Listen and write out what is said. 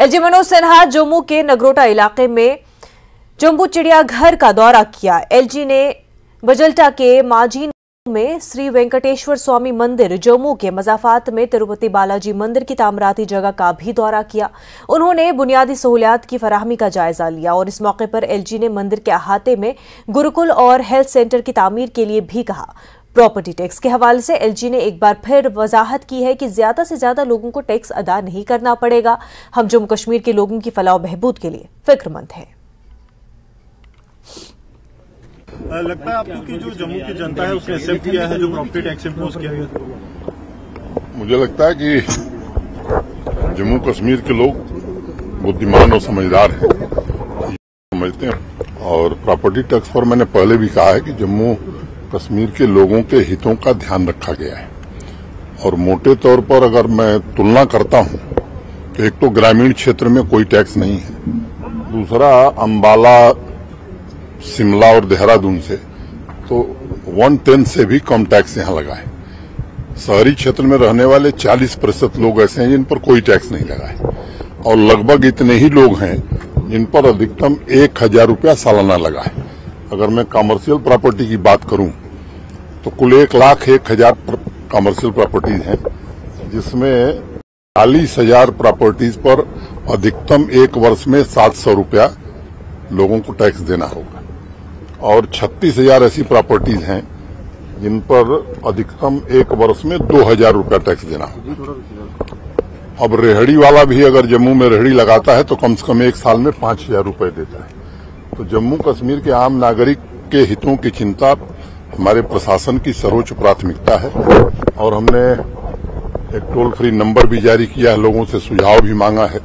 LG Manoj Sinha Jammu के नगरोटा इलाके में जम्बू चिड़ियाघर का दौरा किया। एलजी ने बजल्टा के माजीन में श्री वेंकटेश्वर स्वामी मंदिर, जम्मू के मजाफात में तिरुपति बालाजी मंदिर की तामीराती जगह का भी दौरा किया। उन्होंने बुनियादी सहूलियात की फराहमी का जायजा लिया और इस मौके पर एलजी ने मंदिर के अहाते में गुरुकुल और हेल्थ सेंटर की तामीर के लिए भी कहा। प्रॉपर्टी टैक्स के हवाले से एलजी ने एक बार फिर वजाहत की है कि ज्यादा से ज्यादा लोगों को टैक्स अदा नहीं करना पड़ेगा। हम जम्मू कश्मीर के लोगों की फलाह बहबूद के लिए फिक्रमंद हैं। लगता है आपको कि जो जम्मू की जनता है उसने एक्सेप्ट किया है जो प्रॉपर्टी टैक्स इंपोज किया गया? मुझे लगता है कि जम्मू कश्मीर के लोग बुद्धिमान और समझदार हैं, समझते हैं। और प्रॉपर्टी टैक्स पर मैंने पहले भी कहा है कि जम्मू कश्मीर के लोगों के हितों का ध्यान रखा गया है। और मोटे तौर पर अगर मैं तुलना करता हूं तो एक तो ग्रामीण क्षेत्र में कोई टैक्स नहीं है, दूसरा अंबाला, शिमला और देहरादून से तो 1/10 से भी कम टैक्स यहां लगा है। शहरी क्षेत्र में रहने वाले 40% लोग ऐसे हैं जिन पर कोई टैक्स नहीं लगा है और लगभग इतने ही लोग हैं जिन पर अधिकतम 1000 रुपया सालाना लगा है। अगर मैं कमर्शियल प्रॉपर्टी की बात करूं तो कुल 1,01,000 कमर्शियल प्रॉपर्टीज हैं, जिसमें 40,000 प्रॉपर्टीज पर अधिकतम एक वर्ष में 700 रुपया लोगों को टैक्स देना होगा और 36,000 ऐसी प्रॉपर्टीज हैं जिन पर अधिकतम एक वर्ष में 2,000 रुपया टैक्स देना होगा। अब रेहड़ी वाला भी अगर जम्मू में रेहड़ी लगाता है तो कम से कम एक साल में 5,000 रुपये देता है। तो जम्मू कश्मीर के आम नागरिक के हितों की चिंता हमारे प्रशासन की सर्वोच्च प्राथमिकता है और हमने एक टोल फ्री नंबर भी जारी किया है, लोगों से सुझाव भी मांगा है।